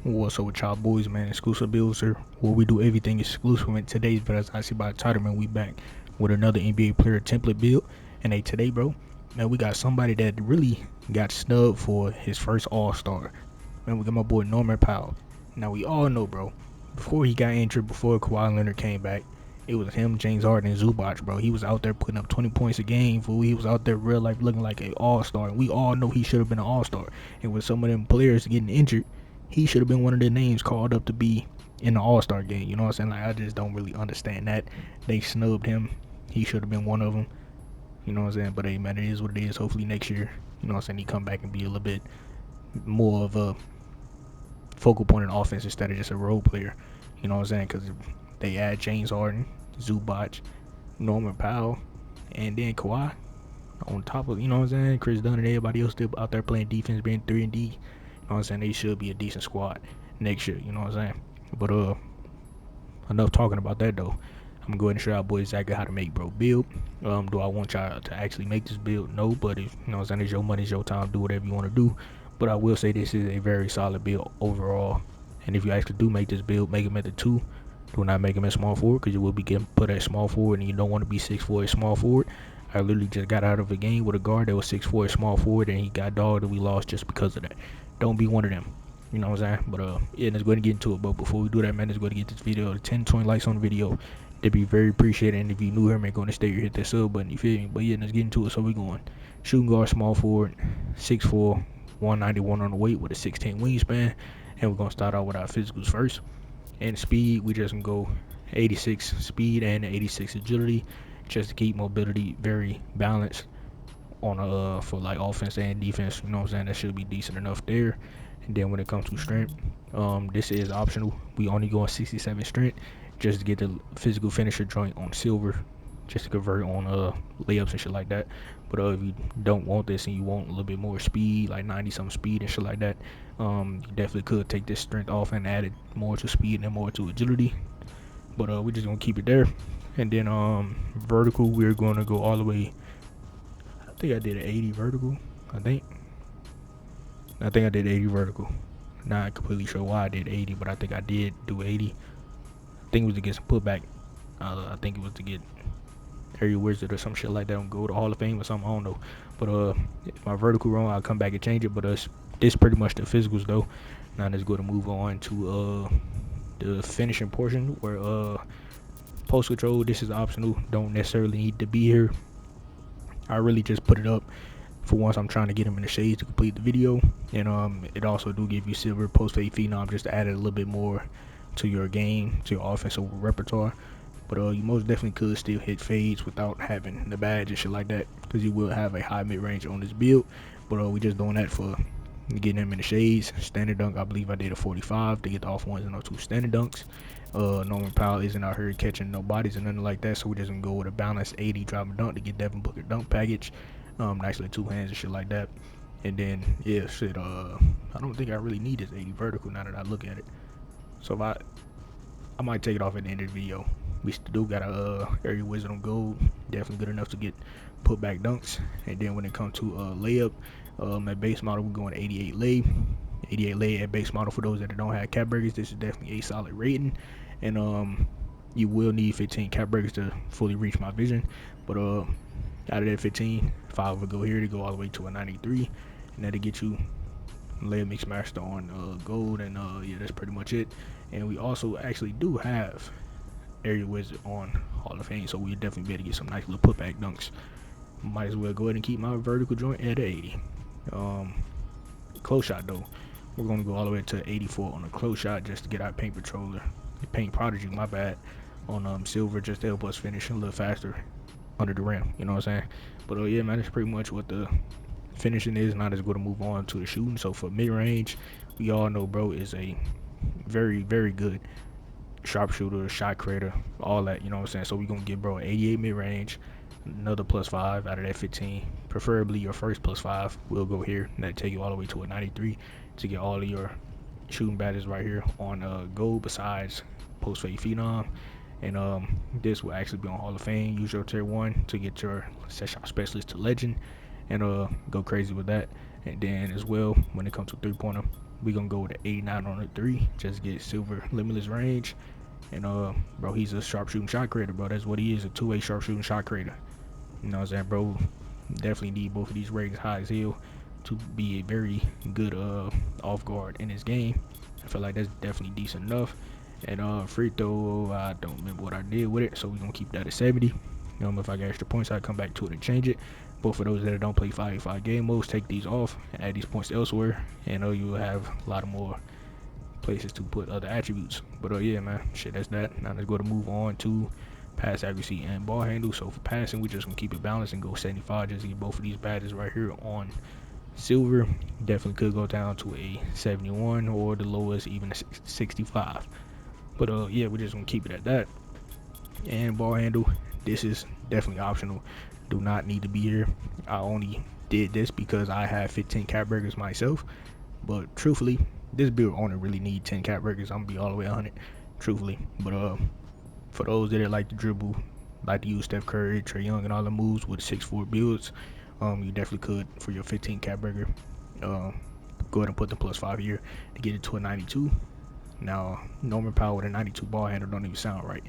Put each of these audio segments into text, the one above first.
What's up with y'all boys, man? Exclusive builds here, where we do everything exclusive. In today's video, as I see by the title, man, we back with another NBA player template build. And today, bro, man, we got somebody that really got snubbed for his first All-Star. Man, we got my boy Norman Powell. Now, we all know, bro, before he got injured, before Kawhi Leonard came back, it was him, James Harden, and Zubac, bro. He was out there putting up 20 points a game, fool. He was out there real life looking like an all-star. And we all know he should have been an all-star. And with some of them players getting injured, he should have been one of the names called up to be in the all-star game. You know what I'm saying? Like, I just don't really understand that. They snubbed him. He should have been one of them. You know what I'm saying? But hey, man, it is what it is. Hopefully next year, you know what I'm saying, he come back and be a little bit more of a focal point in offense instead of just a role player. You know what I'm saying? Because they add James Harden, Zubac, Norman Powell, and then Kawhi on top of, you know what I'm saying, Chris Dunn and everybody else still out there playing defense, being 3-and-D. You know what I'm saying? They should be a decent squad next year. You know what I'm saying? But enough talking about that though. I'm gonna go ahead and show y'all boys exactly how to make bro build. Do I want y'all to actually make this build? No, but if, you know what I'm saying, it's your money, it's your time, do whatever you want to do. But I will say this is a very solid build overall. And if you actually do make this build, make him at the 2. Do not make him at small forward, because you will be getting put at small forward, and you don't want to be 6'4" at small forward. I literally just got out of a game with a guard that was 6'4" at small forward, and he got dogged, and we lost just because of that. Don't be one of them. You know what I'm saying? But yeah, let's go ahead and get into it. But before we do that, man, let's go ahead and get this video to 10-20 likes on the video. That'd be very appreciated. And if you new here, man, go and stay here, hit that sub button. You feel me? But yeah, let's get into it. So we going shooting guard, small forward, 6'4", 191 on the weight with a 6'10" wingspan. And we're gonna start out with our physicals first. And speed, we just gonna go 86 speed and 86 agility, just to keep mobility very balanced on for like offense and defense. You know what I'm saying? That should be decent enough there. And then when it comes to strength, this is optional. We only go on 67 strength just to get the physical finisher joint on silver, just to convert on layups and shit like that. But if you don't want this and you want a little bit more speed, like 90 something speed and shit like that, you definitely could take this strength off and add it more to speed and more to agility. But we're just gonna keep it there. And then vertical, we're gonna go all the way. I think I did an 80 vertical. I think I did 80 vertical. Not completely sure why I did 80, but I think I did do 80. I think it was to get some putback. I think it was to get area wizard or some shit like that and go to Hall of Fame or something. I don't know. But if my vertical wrong, I'll come back and change it. But this pretty much the physicals though. Now let's go to move on to the finishing portion where post control. This is optional. Don't necessarily need to be here. I really just put it up for once I'm trying to get him in the shades to complete the video. And it also do give you silver post fade phenom just to add it a little bit more to your game, to your offensive repertoire. But you most definitely could still hit fades without having the badge and shit like that, because you will have a high mid-range on this build. But we just doing that for getting him in the shades. Standard dunk, I believe I did a 45 to get the off ones and no 2 standard dunks. Norman Powell isn't out here catching no bodies and nothing like that, so we just gonna go with a balanced 80 driving dunk to get Devin Booker dunk package. Nice little 2 hands and shit like that. And then yeah, shit. I don't think I really need this 80 vertical now that I look at it. So if I might take it off at the end of the video. We still got a area wizard on gold, definitely good enough to get put back dunks. And then when it comes to layup, at base model we're going 88 lay. 88 lay at base model. For those that don't have cap breakers, this is definitely a solid rating. And you will need 15 cap breakers to fully reach my vision. But out of that 15, 5 will go here to go all the way to a 93, and that'll get you layup mix master on gold. And yeah, that's pretty much it. And we also actually do have area wizard on Hall of Fame, so we'll definitely be able to get some nice little putback dunks. Might as well go ahead and keep my vertical joint at 80. Close shot though, we're gonna go all the way to 84 on a close shot just to get our paint patroller, paint prodigy, my bad, on silver, just to help us finish a little faster under the rim. You know what I'm saying? But yeah, man, that's pretty much what the finishing is. Now let's go to move on to the shooting. So for mid range, we all know bro is a very, very good sharpshooter, shot creator, all that, you know what I'm saying? So we're gonna give bro an 88 mid-range, another +5 out of that 15, preferably your first +5 will go here, and that take you all the way to a 93 to get all of your shooting badges right here on gold, besides post fade phenom. And this will actually be on Hall of Fame. Use your tier 1 to get your set shot specialist to legend, and go crazy with that. And then as well, when it comes to 3-pointer, we gonna go with the 89 on the 3. Just get silver limitless range. And bro, he's a sharpshooting shot creator, bro. That's what he is, a two-way sharpshooting shot creator. You know what I'm saying, bro? Definitely need both of these ratings high as hell to be a very good off guard in this game. I feel like that's definitely decent enough. And free throw, I don't remember what I did with it, so we're gonna keep that at 70. If I get extra points, I come back to it and change it. But for those that don't play 5v5 game modes, take these off and add these points elsewhere, and you will have a lot of more places to put other attributes. But yeah, man, shit, that's that. Now let's go to move on to pass accuracy and ball handle. So for passing, we just gonna keep it balanced and go 75. Just get both of these badges right here on silver. Definitely could go down to a 71 or the lowest even a 65. But yeah, we're just gonna keep it at that. And ball handle, this is definitely optional. Do not need to be here. I only did this because I have 15 cap burgers myself. But truthfully, this build only really need 10 cap burgers. I'm gonna be all the way 100, truthfully. But for those that like to dribble, like to use Steph Curry, Trae Young, and all the moves with 6'4" builds, you definitely could for your 15 cap burger. Go ahead and put the +5 here to get it to a 92. Now, Norman Powell with a 92 ball handle don't even sound right.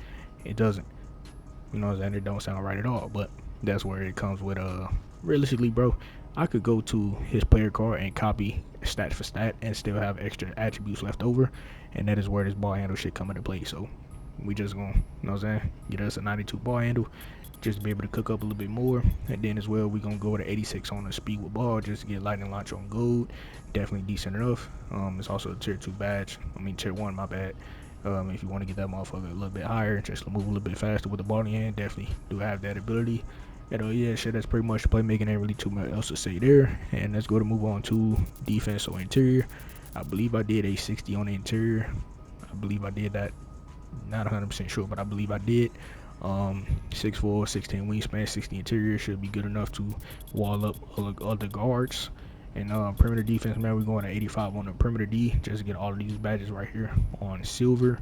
It doesn't. You know what I'm saying? It don't sound right at all. But that's where it comes with realistically, bro, I could go to his player card and copy stat for stat and still have extra attributes left over, and that is where this ball handle shit come into play. So we just gonna, you know what I'm saying, get us a 92 ball handle just to be able to cook up a little bit more. And then as well, we gonna go to 86 on the speed with ball just to get lightning launch on gold. Definitely decent enough. It's also a tier 2 badge. I mean tier 1, my bad. If you want to get that motherfucker a little bit higher, just to move a little bit faster with the ball in your hand, definitely do have that ability. And yeah, shit, that's pretty much the playmaking. Ain't really too much else to say there. And let's go to move on to defense or interior. I believe I did a 60 on the interior. I believe I did that. Not 100% sure, but I believe I did. 6'4", 16 wingspan, 60 interior should be good enough to wall up other guards. And perimeter defense, man, we're going to 85 on the perimeter D, just to get all of these badges right here on silver.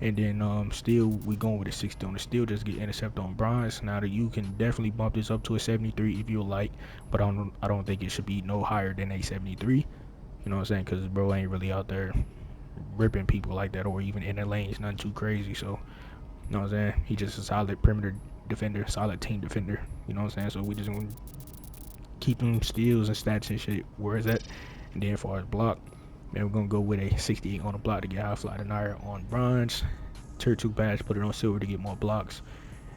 And then still we going with a 60 on the steel, just get intercept on bronze. Now that you can definitely bump this up to a 73 if you like, but I don't think it should be no higher than a 73. You know what I'm saying? Because bro ain't really out there ripping people like that, or even in the lanes, nothing too crazy. So you know what I'm saying? He just a solid perimeter defender, solid team defender. You know what I'm saying? So we just gonna keep them steals and stats and shit where it's at. And then as far as block, man, we're gonna go with a 68 on the block to get high fly denier on bronze. Tier 2 badge, put it on silver to get more blocks.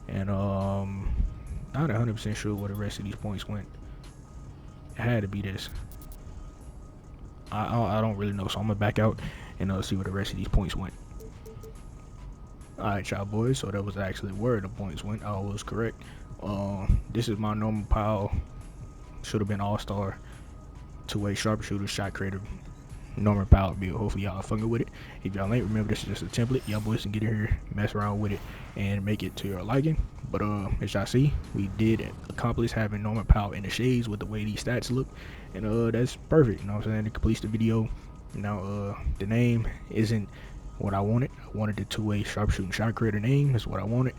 And not 100% sure where the rest of these points went. It had to be this. I don't really know, so I'm gonna back out and see where the rest of these points went. Alright, y'all boys, so that was actually where the points went. I was correct. This is my Norman Powell, should have been all-star, two-way sharpshooter shot creator Norman Powell build. Hopefully y'all fucking with it. If y'all ain't, remember this is just a template. Y'all boys can get in here, mess around with it, and make it to your liking. But as y'all see, we did accomplish having Norman Powell in the shades with the way these stats look, and that's perfect. You know what I'm saying? It completes the video. Now the name isn't what I wanted. I wanted the two-way sharpshooting shot creator name. That's what I wanted.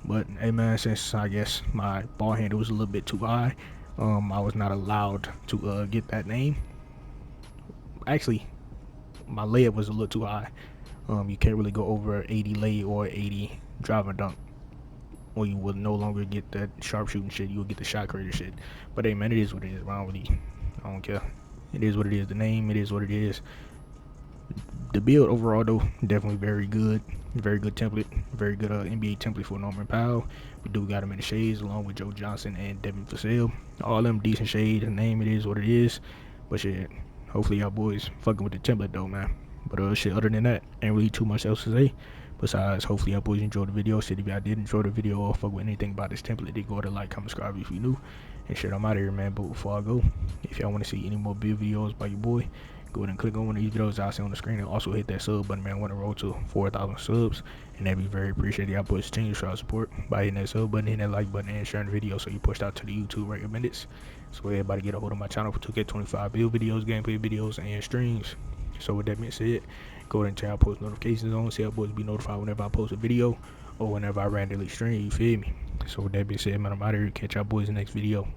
But hey man, since I guess my ball handle was a little bit too high, I was not allowed to get that name. Actually, my layup was a little too high. You can't really go over 80 lay or 80 drive and dunk, or you will no longer get that sharpshooting shit. You'll get the shot creator shit. But hey man, it is what it is. I don't care. It is what it is. The name, it is what it is. The build overall though, definitely very good template, very good NBA template for Norman Powell. We do got him in the shades along with Joe Johnson and Devin Vassell. All them decent shades. The name, it is what it is. But shit, hopefully y'all boys fucking with the template though, man. But shit, other than that, ain't really too much else to say. Besides, hopefully y'all boys enjoyed the video. Shit, if y'all did enjoy the video or fuck with anything about this template, then go ahead and like, comment, subscribe if you new. And shit, I'm out of here, man. But before I go, if y'all want to see any more build videos by your boy, go ahead and click on one of these videos I'll see on the screen, and also hit that sub button, man. I want to roll to 4,000 subs, and that'd be very appreciated. Y'all boys continue to show support by hitting that sub button, hitting that like button, and sharing the video so you pushed out to the YouTube recommended. So everybody get a hold of my channel for 2K25 build videos, gameplay videos, and streams. So with that being said, go ahead and turn post notifications on, so y'all boys be notified whenever I post a video or whenever I randomly stream, you feel me? So with that being said, man, I'm out of here. Catch y'all boys in the next video.